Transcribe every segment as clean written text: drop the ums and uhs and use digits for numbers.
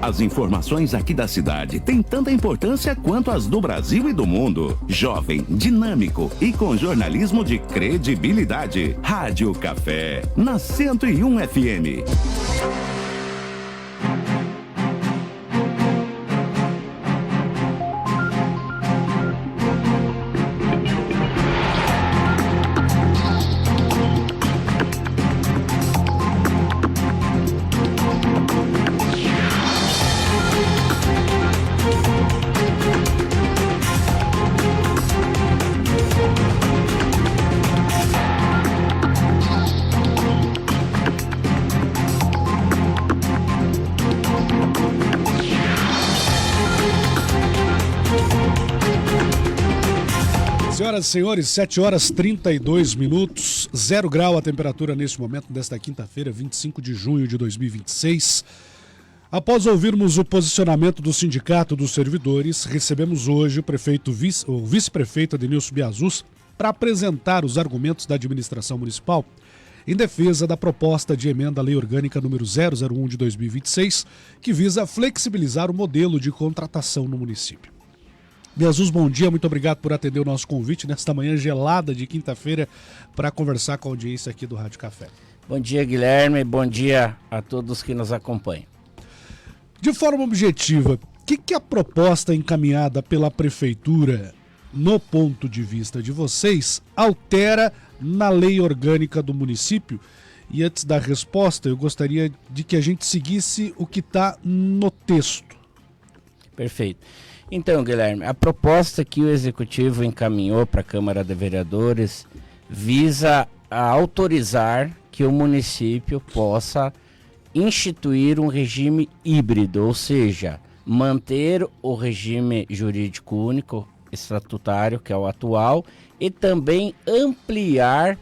As informações aqui da cidade têm tanta importância quanto as do Brasil e do mundo. Jovem, dinâmico e com jornalismo de credibilidade. Rádio Café, na 101 FM. Senhoras e senhores, 7 horas 32 minutos, 0 grau a temperatura neste momento desta quinta-feira, 25 de junho de 2026. Após ouvirmos o posicionamento do Sindicato dos Servidores, recebemos hoje o vice-prefeito Adenilson Biazus para apresentar os argumentos da administração municipal em defesa da proposta de emenda à Lei Orgânica número 001 de 2026, que visa flexibilizar o modelo de contratação no município. Biazus, bom dia, muito obrigado por atender o nosso convite nesta manhã gelada de quinta-feira para conversar com a audiência aqui do Rádio Café. Bom dia, Guilherme, bom dia a todos que nos acompanham. De forma objetiva, o que a proposta encaminhada pela Prefeitura, no ponto de vista de vocês, altera na lei orgânica do município? E antes da resposta, eu gostaria de que a gente seguisse o que está no texto. Perfeito. Então, Guilherme, a proposta que o Executivo encaminhou para a Câmara de Vereadores visa autorizar que o município possa instituir um regime híbrido, ou seja, manter o regime jurídico único estatutário, que é o atual, e também ampliar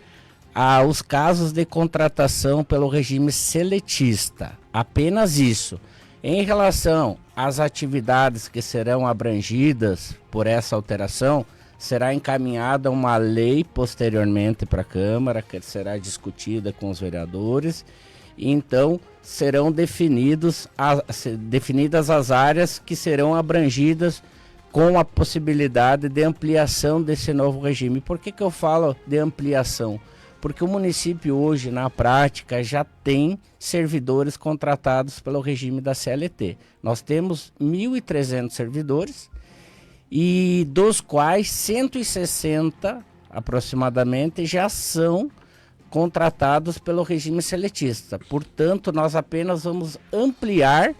os casos de contratação pelo regime seletista. Apenas isso. Em relação às atividades que serão abrangidas por essa alteração, será encaminhada uma lei posteriormente para a Câmara, que será discutida com os vereadores. Então, serão definidas as áreas que serão abrangidas com a possibilidade de ampliação desse novo regime. Por que eu falo de ampliação? Porque o município hoje, na prática, já tem servidores contratados pelo regime da CLT. Nós temos 1.300 servidores, e dos quais 160 aproximadamente já são contratados pelo regime seletista. Portanto, nós apenas vamos ampliar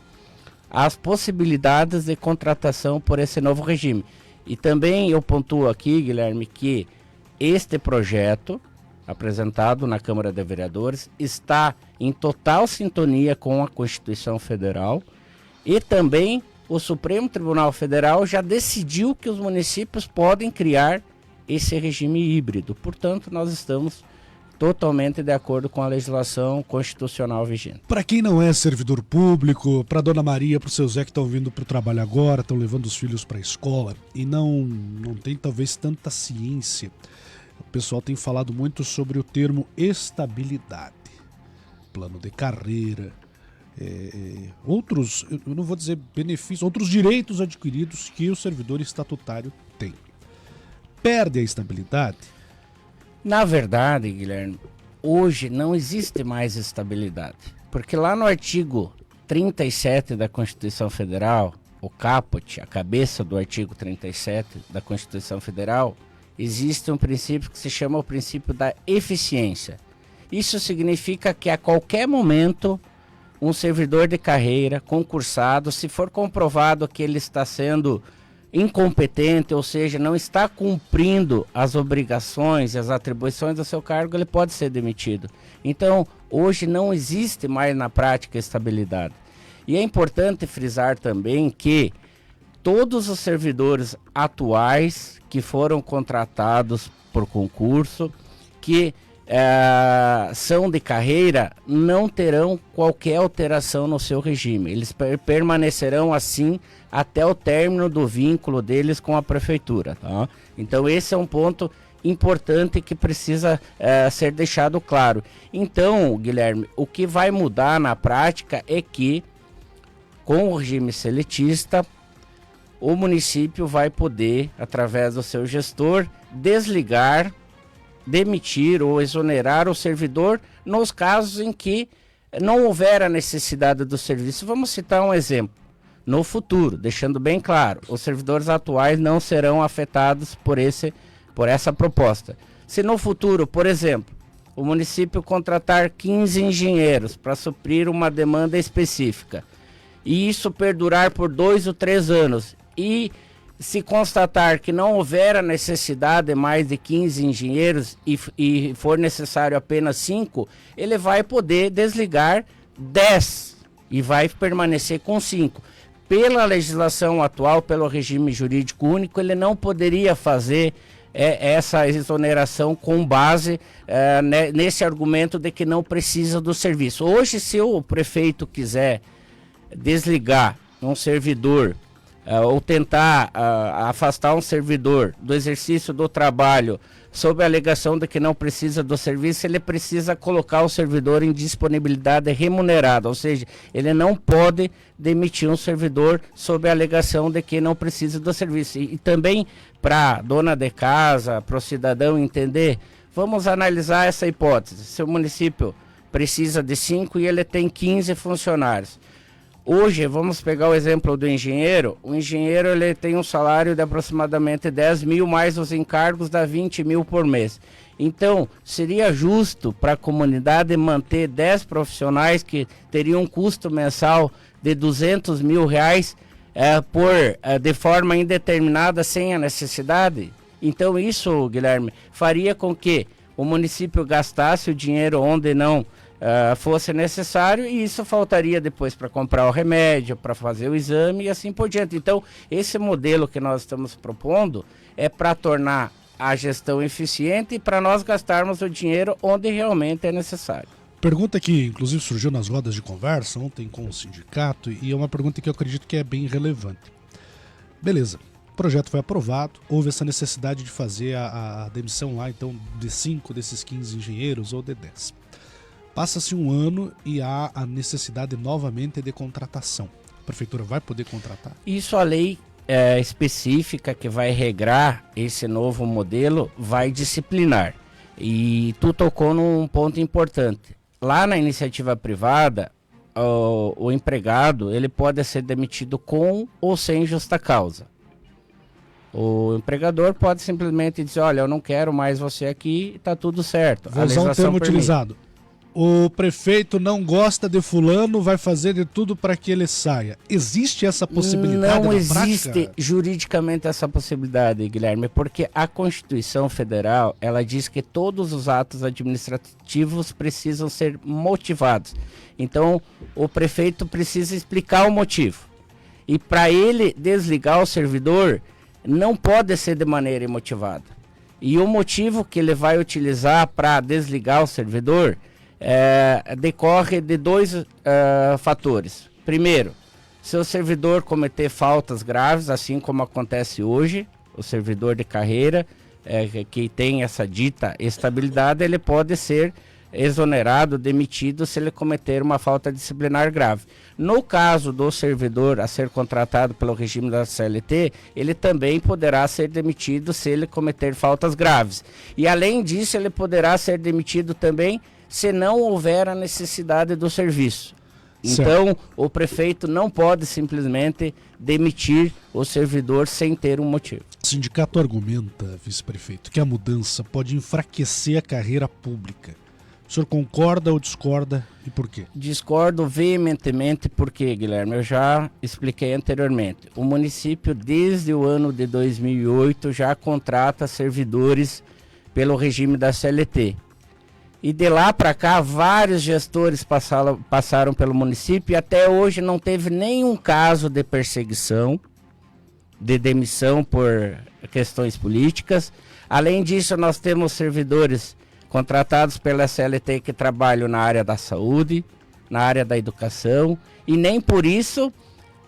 as possibilidades de contratação por esse novo regime. E também eu pontuo aqui, Guilherme, que este projeto apresentado na Câmara de Vereadores está em total sintonia com a Constituição Federal, e também o Supremo Tribunal Federal já decidiu que os municípios podem criar esse regime híbrido. Portanto, nós estamos totalmente de acordo com a legislação constitucional vigente. Para quem não é servidor público, para Dona Maria, para o seu Zé que estão vindo para o trabalho agora, estão levando os filhos para a escola e não tem talvez tanta ciência, o pessoal tem falado muito sobre o termo estabilidade, plano de carreira, outros, eu não vou dizer benefícios, outros direitos adquiridos que o servidor estatutário tem. Perde a estabilidade? Na verdade, Guilherme, hoje não existe mais estabilidade, porque lá no artigo 37 da Constituição Federal, o caput, a cabeça do artigo 37 da Constituição Federal, existe um princípio que se chama o princípio da eficiência. Isso significa que a qualquer momento um servidor de carreira concursado, se for comprovado que ele está sendo incompetente, ou seja, não está cumprindo as obrigações e as atribuições do seu cargo, ele pode ser demitido. Então, hoje não existe mais na prática estabilidade. E é importante frisar também que todos os servidores atuais que foram contratados por concurso, que são de carreira, não terão qualquer alteração no seu regime. Eles permanecerão assim até o término do vínculo deles com a prefeitura, tá? Então esse é um ponto importante que precisa ser deixado claro. Então, Guilherme, o que vai mudar na prática é que Com o regime seletista, o município vai poder, através do seu gestor, desligar, demitir ou exonerar o servidor nos casos em que não houver a necessidade do serviço. Vamos citar um exemplo. No futuro, deixando bem claro, os servidores atuais não serão afetados por essa proposta. Se no futuro, por exemplo, o município contratar 15 engenheiros para suprir uma demanda específica, e isso perdurar por 2 ou 3 anos, e se constatar que não houver a necessidade de mais de 15 engenheiros e for necessário apenas 5, ele vai poder desligar 10 e vai permanecer com 5. Pela legislação atual, pelo regime jurídico único, ele não poderia fazer essa exoneração com base nesse argumento de que não precisa do serviço. Hoje, se o prefeito quiser desligar um servidor ou tentar afastar um servidor do exercício do trabalho sob a alegação de que não precisa do serviço, ele precisa colocar o servidor em disponibilidade remunerada, ou seja, ele não pode demitir um servidor sob a alegação de que não precisa do serviço. E também para a dona de casa, para o cidadão entender, vamos analisar essa hipótese. Se o município precisa de 5 e ele tem 15 funcionários. Hoje, vamos pegar o exemplo do engenheiro. O engenheiro ele tem um salário de aproximadamente 10 mil, mais os encargos dá 20 mil por mês. Então, seria justo para a comunidade manter 10 profissionais que teriam um custo mensal de 200 mil reais de forma indeterminada, sem a necessidade? Então, isso, Guilherme, faria com que o município gastasse o dinheiro onde não fosse necessário, e isso faltaria depois para comprar o remédio, para fazer o exame e assim por diante. Então, esse modelo que nós estamos propondo é para tornar a gestão eficiente e para nós gastarmos o dinheiro onde realmente é necessário. Pergunta que, inclusive, surgiu nas rodas de conversa ontem com o sindicato, e é uma pergunta que eu acredito que é bem relevante. Beleza, o projeto foi aprovado, houve essa necessidade de fazer a demissão lá, então, de 5 desses 15 engenheiros ou de 10. Passa-se um ano e há a necessidade novamente de contratação. A prefeitura vai poder contratar? Isso a lei específica que vai regrar esse novo modelo vai disciplinar. E tu tocou num ponto importante. Lá na iniciativa privada, o empregado ele pode ser demitido com ou sem justa causa. O empregador pode simplesmente dizer, olha, eu não quero mais você aqui, está tudo certo. Vou usar um termo utilizado. O prefeito não gosta de fulano, vai fazer de tudo para que ele saia. Existe essa possibilidade Não na existe prática? Juridicamente essa possibilidade, Guilherme, porque a Constituição Federal, ela diz que todos os atos administrativos precisam ser motivados. Então, o prefeito precisa explicar o motivo. E para ele desligar o servidor, não pode ser de maneira imotivada. E o motivo que ele vai utilizar para desligar o servidor decorre de 2 fatores. Primeiro, se o servidor cometer faltas graves, assim como acontece hoje, o servidor de carreira que tem essa dita estabilidade, ele pode ser exonerado, demitido se ele cometer uma falta disciplinar grave. No caso do servidor a ser contratado pelo regime da CLT, ele também poderá ser demitido se ele cometer faltas graves. E além disso, ele poderá ser demitido também se não houver a necessidade do serviço. Então, o prefeito não pode simplesmente demitir o servidor sem ter um motivo. O sindicato argumenta, vice-prefeito, que a mudança pode enfraquecer a carreira pública. O senhor concorda ou discorda e por quê? Discordo veementemente porque, Guilherme, eu já expliquei anteriormente. O município, desde o ano de 2008, já contrata servidores pelo regime da CLT. E de lá para cá, vários gestores passaram pelo município e até hoje não teve nenhum caso de perseguição, de demissão por questões políticas. Além disso, nós temos servidores contratados pela CLT que trabalham na área da saúde, na área da educação, e nem por isso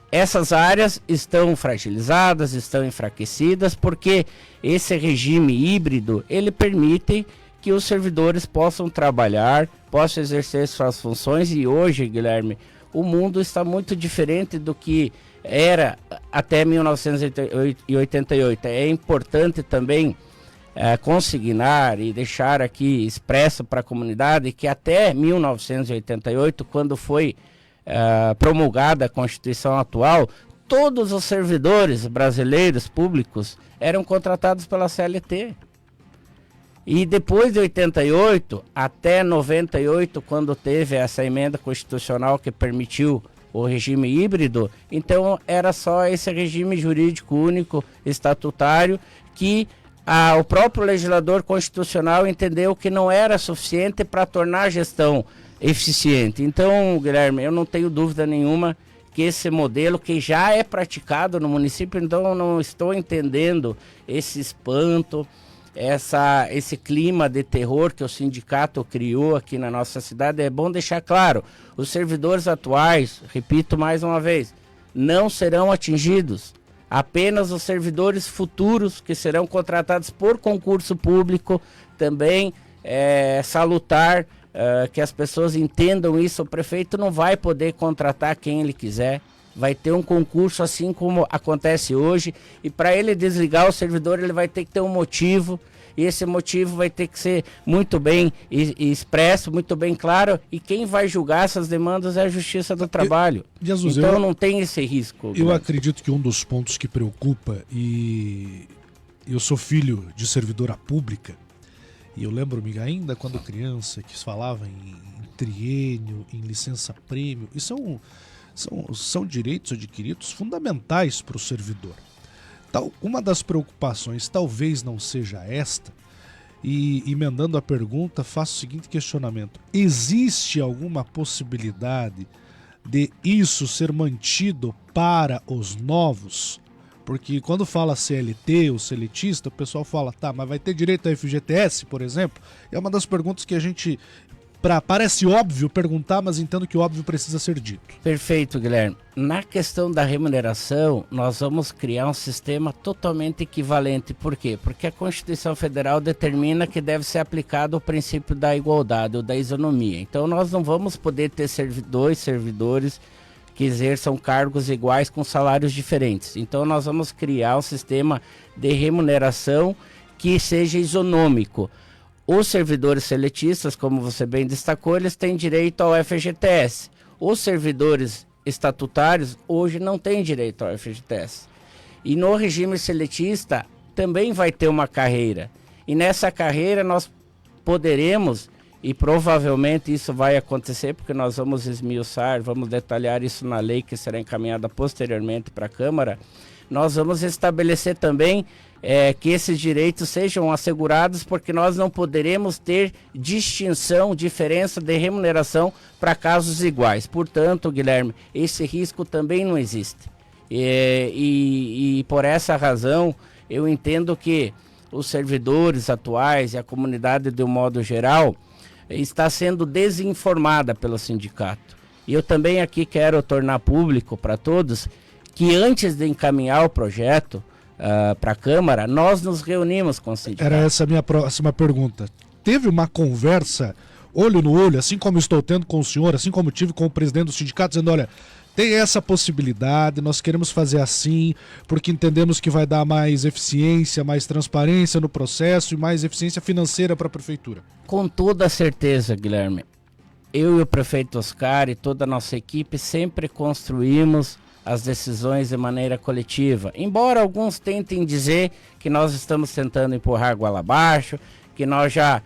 essas áreas estão fragilizadas, estão enfraquecidas, porque esse regime híbrido, ele permite que os servidores possam trabalhar, possam exercer suas funções. E hoje, Guilherme, o mundo está muito diferente do que era até 1988. É importante também consignar e deixar aqui expresso para a comunidade que até 1988, quando foi promulgada a Constituição atual, todos os servidores brasileiros públicos eram contratados pela CLT. E depois de 88 até 98, quando teve essa emenda constitucional que permitiu o regime híbrido, então era só esse regime jurídico único estatutário que o próprio legislador constitucional entendeu que não era suficiente para tornar a gestão eficiente. Então, Guilherme, eu não tenho dúvida nenhuma que esse modelo que já é praticado no município, então eu não estou entendendo esse espanto, esse clima de terror que o sindicato criou aqui na nossa cidade. É bom deixar claro, os servidores atuais, repito mais uma vez, não serão atingidos. Apenas os servidores futuros que serão contratados por concurso público, também salutar que as pessoas entendam isso. O prefeito não vai poder contratar quem ele quiser, vai ter um concurso assim como acontece hoje, e para ele desligar o servidor ele vai ter que ter um motivo, e esse motivo vai ter que ser muito bem expresso, muito bem claro, e quem vai julgar essas demandas é a Justiça do Trabalho. Jesus, então não tem esse risco. Eu acredito que um dos pontos que preocupa, e eu sou filho de servidora pública, e eu lembro-me ainda quando criança que se falava em triênio, em licença-prêmio, e são direitos adquiridos fundamentais para o servidor. Uma das preocupações talvez não seja esta, e emendando a pergunta, faço o seguinte questionamento: existe alguma possibilidade de isso ser mantido para os novos? Porque quando fala CLT ou seletista, o pessoal fala, tá, mas vai ter direito a FGTS, por exemplo? É uma das perguntas que a gente, parece óbvio perguntar, mas entendo que o óbvio precisa ser dito. Perfeito, Guilherme. Na questão da remuneração, nós vamos criar um sistema totalmente equivalente. Por quê? Porque a Constituição Federal determina que deve ser aplicado o princípio da igualdade ou da isonomia. Então nós não vamos poder ter dois servidores que exerçam cargos iguais com salários diferentes. Então nós vamos criar um sistema de remuneração que seja isonômico. Os servidores seletistas, como você bem destacou, eles têm direito ao FGTS. Os servidores estatutários hoje não têm direito ao FGTS. E no regime seletista também vai ter uma carreira. E nessa carreira nós poderemos, e provavelmente isso vai acontecer, porque nós vamos esmiuçar, vamos detalhar isso na lei que será encaminhada posteriormente para a Câmara, nós vamos estabelecer também que esses direitos sejam assegurados, porque nós não poderemos ter distinção, diferença de remuneração para casos iguais. Portanto, Guilherme, esse risco também não existe. E por essa razão, eu entendo que os servidores atuais e a comunidade de um modo geral está sendo desinformada pelo sindicato. E eu também aqui quero tornar público para todos que antes de encaminhar o projeto para a Câmara, nós nos reunimos com o sindicato. Era essa a minha próxima pergunta. Teve uma conversa, olho no olho, assim como estou tendo com o senhor, assim como tive com o presidente do sindicato, dizendo, olha, tem essa possibilidade, nós queremos fazer assim, porque entendemos que vai dar mais eficiência, mais transparência no processo e mais eficiência financeira para a prefeitura? Com toda certeza, Guilherme. Eu e o prefeito Oscar e toda a nossa equipe sempre construímos as decisões de maneira coletiva. Embora alguns tentem dizer que nós estamos tentando empurrar goela abaixo, que nós já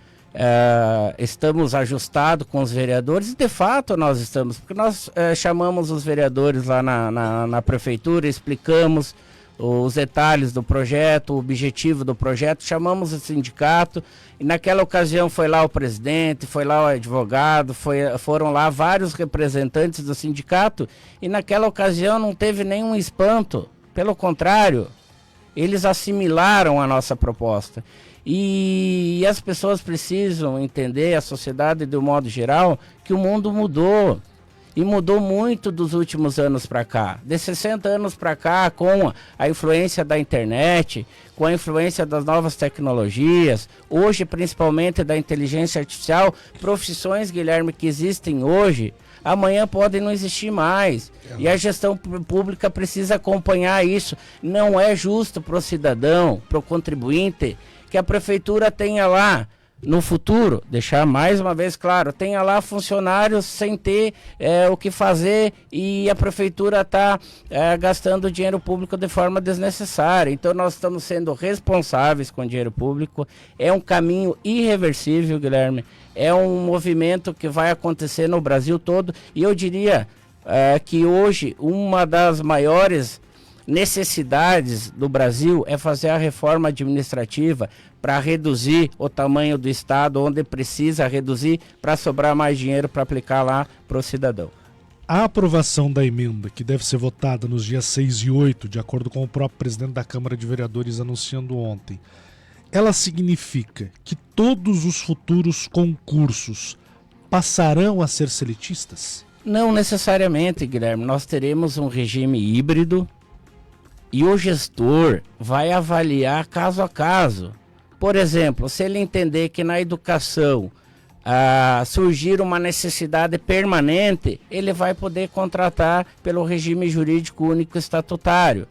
estamos ajustados com os vereadores, e de fato nós estamos, porque nós chamamos os vereadores lá na prefeitura, explicamos os detalhes do projeto, o objetivo do projeto, chamamos o sindicato, e naquela ocasião foi lá o presidente, foi lá o advogado, foram lá vários representantes do sindicato, e naquela ocasião não teve nenhum espanto, pelo contrário, eles assimilaram a nossa proposta. E as pessoas precisam entender, a sociedade de um modo geral, que o mundo mudou. E mudou muito dos últimos anos para cá. De 60 anos para cá, com a influência da internet, com a influência das novas tecnologias, hoje principalmente da inteligência artificial, profissões, Guilherme, que existem hoje amanhã podem não existir mais. E a gestão pública precisa acompanhar isso. Não é justo para o cidadão, para o contribuinte, que a prefeitura tenha lá, no futuro, deixar mais uma vez claro, tenha lá funcionários sem ter o que fazer e a prefeitura está gastando dinheiro público de forma desnecessária. Então nós estamos sendo responsáveis com o dinheiro público. É um caminho irreversível, Guilherme. É um movimento que vai acontecer no Brasil todo. E eu diria que hoje uma das maiores necessidades do Brasil é fazer a reforma administrativa para reduzir o tamanho do Estado, onde precisa reduzir, para sobrar mais dinheiro para aplicar lá para o cidadão. A aprovação da emenda, que deve ser votada nos dias 6 e 8, de acordo com o próprio presidente da Câmara de Vereadores anunciando ontem, ela significa que todos os futuros concursos passarão a ser seletistas? Não necessariamente, Guilherme. Nós teremos um regime híbrido e o gestor vai avaliar caso a caso. Por exemplo, se ele entender que na educação surgir uma necessidade permanente, ele vai poder contratar pelo regime jurídico único estatutário.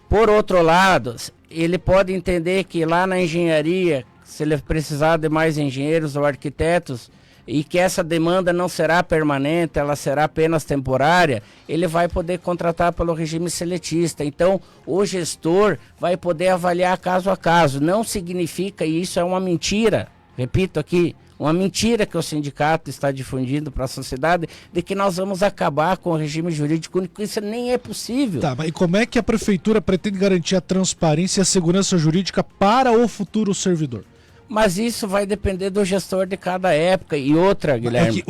Por outro lado, ele pode entender que lá na engenharia, se ele precisar de mais engenheiros ou arquitetos, e que essa demanda não será permanente, ela será apenas temporária, ele vai poder contratar pelo regime seletista. Então, o gestor vai poder avaliar caso a caso. Não significa, e isso é uma mentira, repito aqui, uma mentira que o sindicato está difundindo para a sociedade, de que nós vamos acabar com o regime jurídico único. Isso nem é possível. Tá, mas e como é que a prefeitura pretende garantir a transparência e a segurança jurídica para o futuro servidor? Mas isso vai depender do gestor de cada época. E outra, Guilherme...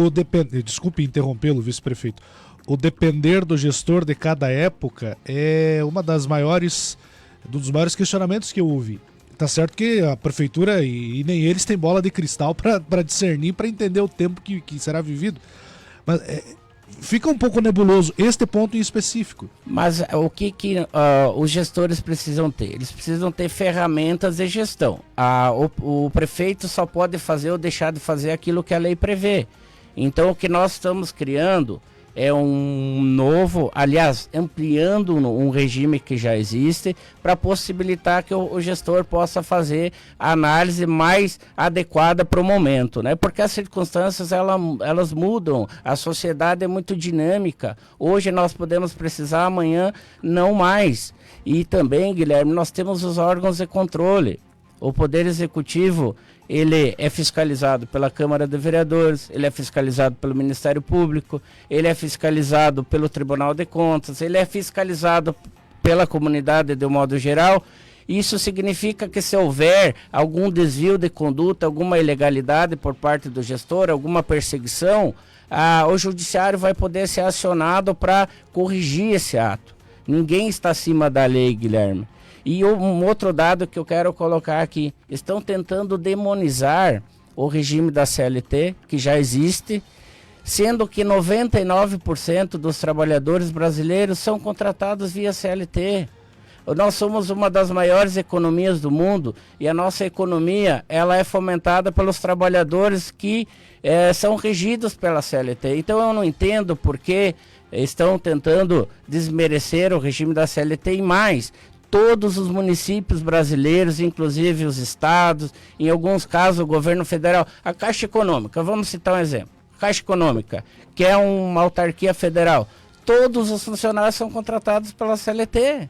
Desculpe interrompê-lo, vice-prefeito. O depender do gestor de cada época é uma das maiores, dos maiores questionamentos que eu ouvi. Tá certo que a prefeitura e nem eles têm bola de cristal para discernir, para entender o tempo que será vivido. Mas fica um pouco nebuloso este ponto em específico. Mas o que os gestores precisam ter? Eles precisam ter ferramentas de gestão. O prefeito só pode fazer ou deixar de fazer aquilo que a lei prevê. Então o que nós estamos criando é um novo, aliás, ampliando um regime que já existe para possibilitar que o gestor possa fazer a análise mais adequada para o momento, né? Porque as circunstâncias elas mudam, a sociedade é muito dinâmica. Hoje nós podemos precisar, amanhã não mais. E também, Guilherme, nós temos os órgãos de controle. O Poder Executivo, ele é fiscalizado pela Câmara de Vereadores, ele é fiscalizado pelo Ministério Público, ele é fiscalizado pelo Tribunal de Contas, ele é fiscalizado pela comunidade de um modo geral. Isso significa que se houver algum desvio de conduta, alguma ilegalidade por parte do gestor, alguma perseguição, o judiciário vai poder ser acionado para corrigir esse ato. Ninguém está acima da lei, Guilherme. E um outro dado que eu quero colocar aqui, estão tentando demonizar o regime da CLT, que já existe, sendo que 99% dos trabalhadores brasileiros são contratados via CLT. Nós somos uma das maiores economias do mundo e a nossa economia ela é fomentada pelos trabalhadores que são regidos pela CLT. Então eu não entendo por que estão tentando desmerecer o regime da CLT e mais. Todos os municípios brasileiros, inclusive os estados, em alguns casos o governo federal, a Caixa Econômica, vamos citar um exemplo, Caixa Econômica, que é uma autarquia federal, todos os funcionários são contratados pela CLT.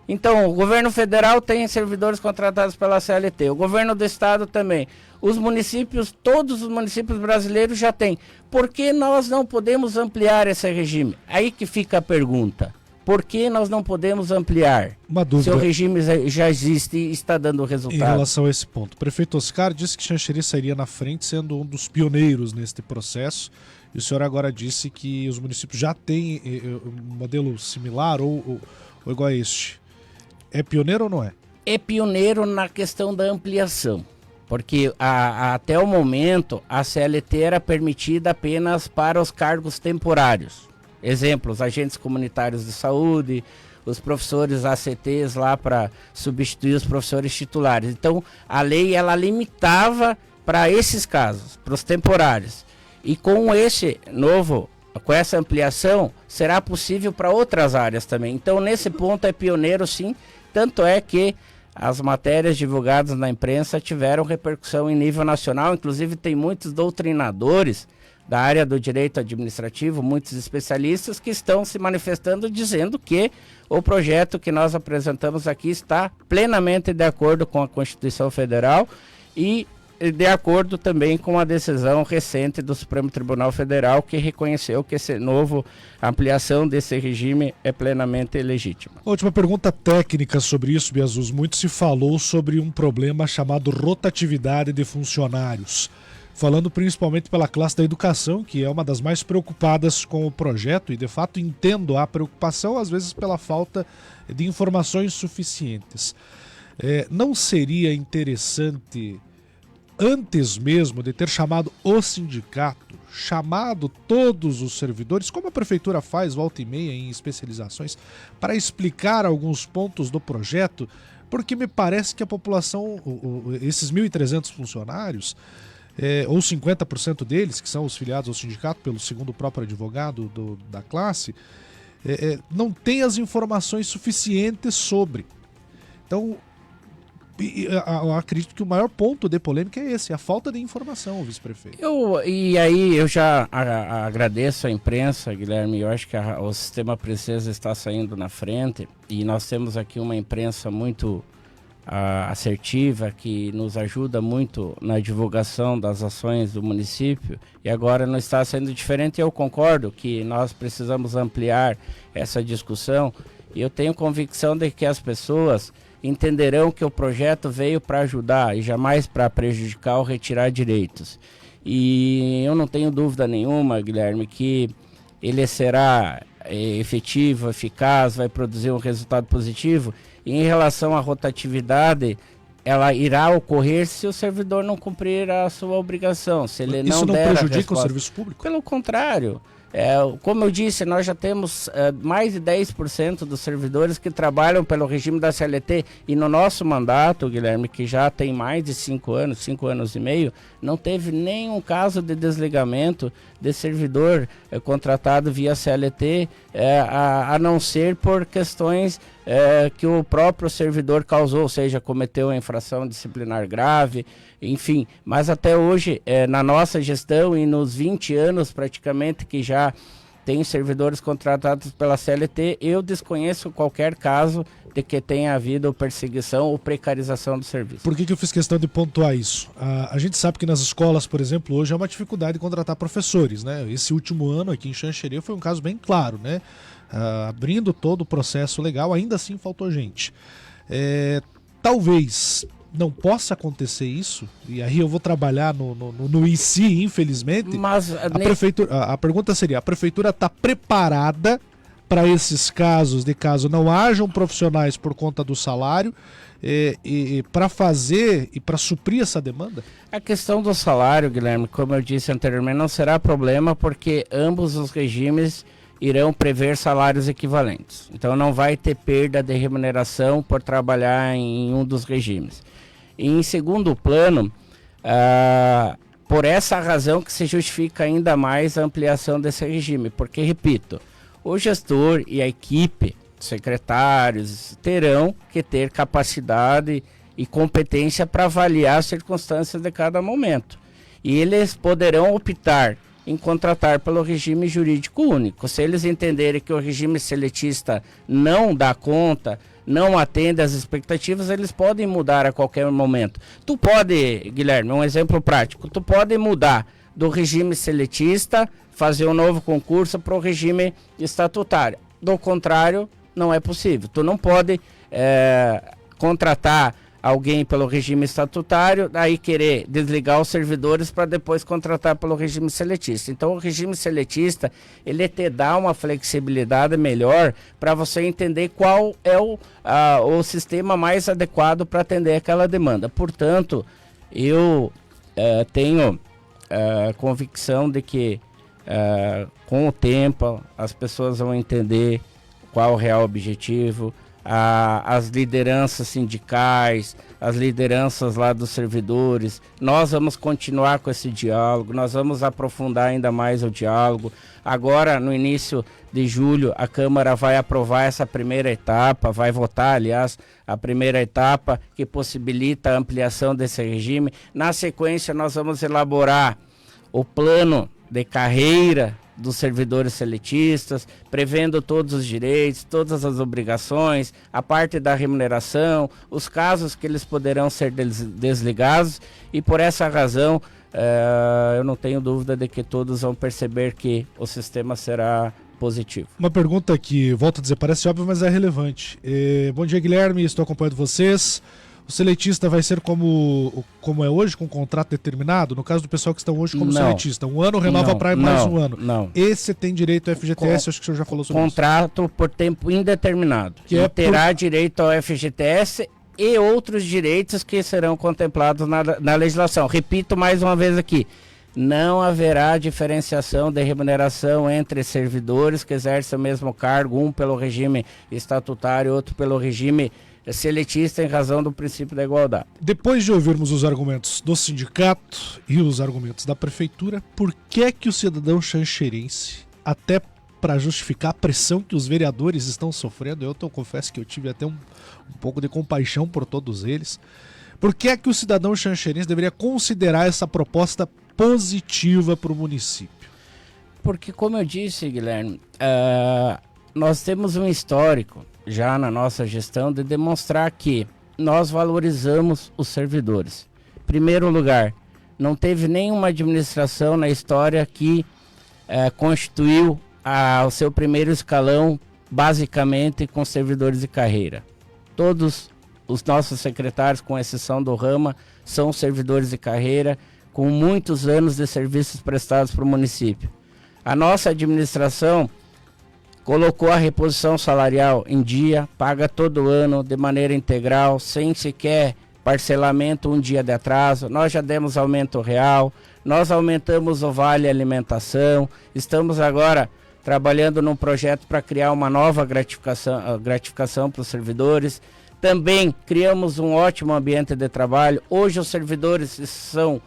Então, o governo federal tem servidores contratados pela CLT, o governo do estado também. Os municípios, todos os municípios brasileiros já têm. Por que nós não podemos ampliar esse regime? Aí que fica a pergunta. Por que nós não podemos ampliar? Uma dúvida. Se o regime já existe e está dando resultado. Em relação a esse ponto, o prefeito Oscar disse que Xanxerê sairia na frente, sendo um dos pioneiros neste processo. E o senhor agora disse que os municípios já têm um modelo similar ou igual a este. É pioneiro ou não é? É pioneiro na questão da ampliação. Porque até o momento a CLT era permitida apenas para os cargos temporários. Exemplos, agentes comunitários de saúde, os professores ACTs lá para substituir os professores titulares. Então, a lei ela limitava para esses casos, para os temporários. E com essa ampliação, será possível para outras áreas também. Então, nesse ponto é pioneiro, sim. Tanto é que as matérias divulgadas na imprensa tiveram repercussão em nível nacional. Inclusive, tem muitos doutrinadores da área do direito administrativo, muitos especialistas que estão se manifestando dizendo que o projeto que nós apresentamos aqui está plenamente de acordo com a Constituição Federal e de acordo também com a decisão recente do Supremo Tribunal Federal, que reconheceu que essa nova ampliação desse regime é plenamente legítima. Última pergunta técnica sobre isso, Biasus. Muito se falou sobre um problema chamado rotatividade de funcionários, falando principalmente pela classe da educação, que é uma das mais preocupadas com o projeto, e de fato entendo a preocupação, às vezes pela falta de informações suficientes. Não seria interessante, antes mesmo de ter chamado o sindicato, chamado todos os servidores, como a prefeitura faz volta e meia em especializações, para explicar alguns pontos do projeto, porque me parece que a população, esses 1.300 funcionários, ou 50% deles, que são os filiados ao sindicato, pelo segundo o próprio advogado da classe, não tem as informações suficientes sobre. Então, eu acredito que o maior ponto de polêmica é esse, a falta de informação, vice-prefeito. E aí eu já agradeço a imprensa, Guilherme. Eu acho que o sistema Princesa está saindo na frente e nós temos aqui uma imprensa muito assertiva, que nos ajuda muito na divulgação das ações do município, e agora não está sendo diferente. Eu concordo que nós precisamos ampliar essa discussão, e eu tenho convicção de que as pessoas entenderão que o projeto veio para ajudar e jamais para prejudicar ou retirar direitos. E eu não tenho dúvida nenhuma, Guilherme, que ele será efetivo, eficaz, vai produzir um resultado positivo. E em relação à rotatividade, ela irá ocorrer se o servidor não cumprir a sua obrigação. Se ele Isso não prejudica o serviço público? Pelo contrário. Como eu disse, nós já temos mais de 10% dos servidores que trabalham pelo regime da CLT, e no nosso mandato, Guilherme, que já tem mais de 5 anos e meio, não teve nenhum caso de desligamento de servidor contratado via CLT, a não ser por questões que o próprio servidor causou, ou seja, cometeu uma infração disciplinar grave, enfim. Mas até hoje, na nossa gestão e nos 20 anos praticamente que já tem servidores contratados pela CLT, eu desconheço qualquer caso de que tenha havido perseguição ou precarização do serviço. Por que eu fiz questão de pontuar isso? A gente sabe que nas escolas, por exemplo, hoje é uma dificuldade de contratar professores, né? Esse último ano aqui em Xanxerê foi um caso bem claro, né? Abrindo todo o processo legal, ainda assim faltou gente. Talvez não possa acontecer isso, e aí eu vou trabalhar no IC, infelizmente. Mas a pergunta seria: a prefeitura está preparada para esses casos, de caso não hajam profissionais por conta do salário, e para fazer e para suprir essa demanda? A questão do salário, Guilherme, como eu disse anteriormente, não será problema, porque ambos os regimes irão prever salários equivalentes. Então não vai ter perda de remuneração por trabalhar em um dos regimes. E em segundo plano, por essa razão que se justifica ainda mais a ampliação desse regime, porque, repito, o gestor e a equipe, secretários, terão que ter capacidade e competência para avaliar as circunstâncias de cada momento. E eles poderão optar em contratar pelo regime jurídico único. Se eles entenderem que o regime seletista não dá conta, não atende às expectativas, eles podem mudar a qualquer momento. Tu pode, Guilherme, um exemplo prático, tu pode mudar do regime seletista, fazer um novo concurso para o regime estatutário. Do contrário, não é possível. Tu não pode contratar alguém pelo regime estatutário, aí querer desligar os servidores para depois contratar pelo regime seletista. Então o regime seletista, ele te dá uma flexibilidade melhor para você entender qual é o sistema mais adequado para atender aquela demanda. Portanto, eu tenho convicção de que com o tempo as pessoas vão entender qual é o real objetivo, as lideranças sindicais, as lideranças lá dos servidores. Nós vamos continuar com esse diálogo, nós vamos aprofundar ainda mais o diálogo. Agora, no início de julho, a Câmara vai aprovar essa primeira etapa, vai votar, aliás, a primeira etapa que possibilita a ampliação desse regime. Na sequência, nós vamos elaborar o plano de carreira dos servidores seletistas, prevendo todos os direitos, todas as obrigações, a parte da remuneração, os casos que eles poderão ser desligados, e por essa razão eu não tenho dúvida de que todos vão perceber que o sistema será positivo. Uma pergunta que, volto a dizer, parece óbvio, mas é relevante. Bom dia, Guilherme, estou acompanhando vocês. O seletista vai ser como é hoje, com contrato determinado? No caso do pessoal que estão hoje como seletista, um ano renova para mais um ano. Não. Esse tem direito ao FGTS, acho que o senhor já falou sobre contrato por tempo indeterminado. Que terá direito ao FGTS e outros direitos que serão contemplados na legislação. Repito mais uma vez aqui, não haverá diferenciação de remuneração entre servidores que exercem o mesmo cargo, um pelo regime estatutário, outro pelo regime seletista, em razão do princípio da igualdade. Depois de ouvirmos os argumentos do sindicato e os argumentos da prefeitura, por que o cidadão xanxerense, até para justificar a pressão que os vereadores estão sofrendo, confesso que eu tive até um pouco de compaixão por todos eles, por que o cidadão xanxerense deveria considerar essa proposta positiva para o município? Porque, como eu disse, Guilherme, nós temos um histórico já na nossa gestão de demonstrar que nós valorizamos os servidores. Em primeiro lugar, não teve nenhuma administração na história que constituiu o seu primeiro escalão basicamente com servidores de carreira. Todos os nossos secretários, com exceção do Rama, são servidores de carreira com muitos anos de serviços prestados para o município. A nossa administração colocou a reposição salarial em dia, paga todo ano de maneira integral, sem sequer parcelamento, um dia de atraso. Nós já demos aumento real, nós aumentamos o vale alimentação, estamos agora trabalhando num projeto para criar uma nova gratificação para os servidores. Também criamos um ótimo ambiente de trabalho. Hoje os servidores são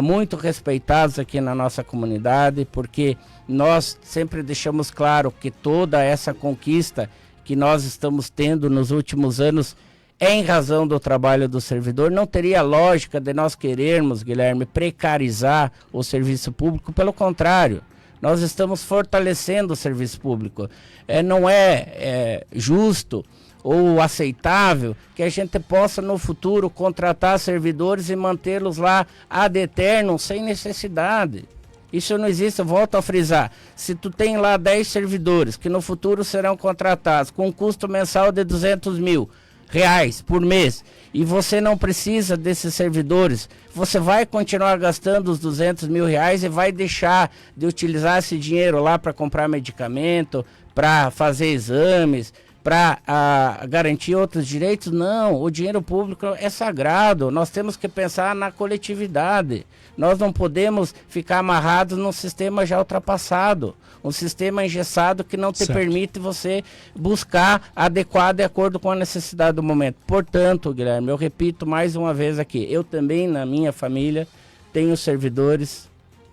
muito respeitados aqui na nossa comunidade, porque nós sempre deixamos claro que toda essa conquista que nós estamos tendo nos últimos anos é em razão do trabalho do servidor. Não teria lógica de nós querermos, Guilherme, precarizar o serviço público. Pelo contrário, nós estamos fortalecendo o serviço público. Não é justo ou aceitável que a gente possa no futuro contratar servidores e mantê-los lá ad eternum sem necessidade. Isso não existe, eu volto a frisar. Se tu tem lá 10 servidores que no futuro serão contratados com um custo mensal de R$200 mil por mês, e você não precisa desses servidores, você vai continuar gastando os R$200 mil e vai deixar de utilizar esse dinheiro lá para comprar medicamento, para fazer exames, para garantir outros direitos? Não, o dinheiro público é sagrado, nós temos que pensar na coletividade. Nós não podemos ficar amarrados num sistema já ultrapassado, um sistema engessado que não te permite você buscar adequado de acordo com a necessidade do momento. Portanto, Guilherme, eu repito mais uma vez aqui, eu também na minha família tenho servidores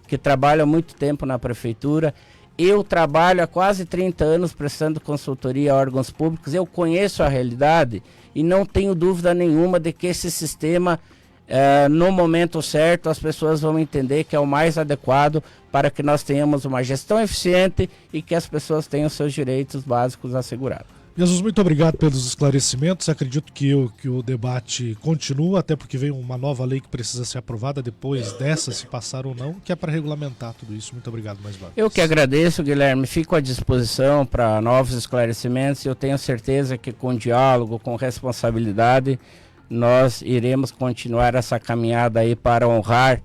que trabalham há muito tempo na prefeitura. Eu trabalho há quase 30 anos prestando consultoria a órgãos públicos, eu conheço a realidade e não tenho dúvida nenhuma de que esse sistema, no momento certo, as pessoas vão entender que é o mais adequado para que nós tenhamos uma gestão eficiente e que as pessoas tenham seus direitos básicos assegurados. Jesus, muito obrigado pelos esclarecimentos. Acredito que o debate continua, até porque vem uma nova lei que precisa ser aprovada depois dessa, se passar ou não, que é para regulamentar tudo isso. Muito obrigado mais uma vez. Eu que agradeço, Guilherme. Fico à disposição para novos esclarecimentos. Eu tenho certeza que com diálogo, com responsabilidade, nós iremos continuar essa caminhada aí para honrar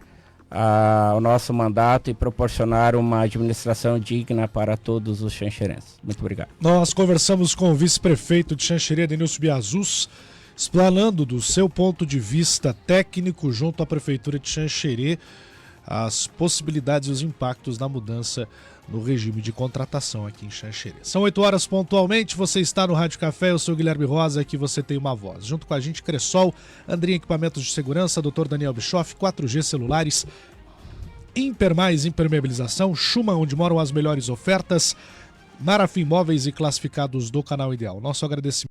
o nosso mandato e proporcionar uma administração digna para todos os xanxerenses. Muito obrigado. Nós conversamos com o vice-prefeito de Xanxerê, Denilson Biazus, explanando do seu ponto de vista técnico junto à Prefeitura de Xanxerê as possibilidades e os impactos da mudança no regime de contratação aqui em Xanxerê. São 8 horas pontualmente, você está no Rádio Café, eu sou o Guilherme Rosa, aqui você tem uma voz. Junto com a gente, Cressol, Andrinha Equipamentos de Segurança, Dr. Daniel Bischoff, 4G Celulares, Impermais Impermeabilização, Schuma, onde moram as melhores ofertas, Marafim Móveis e Classificados do Canal Ideal. Nosso agradecimento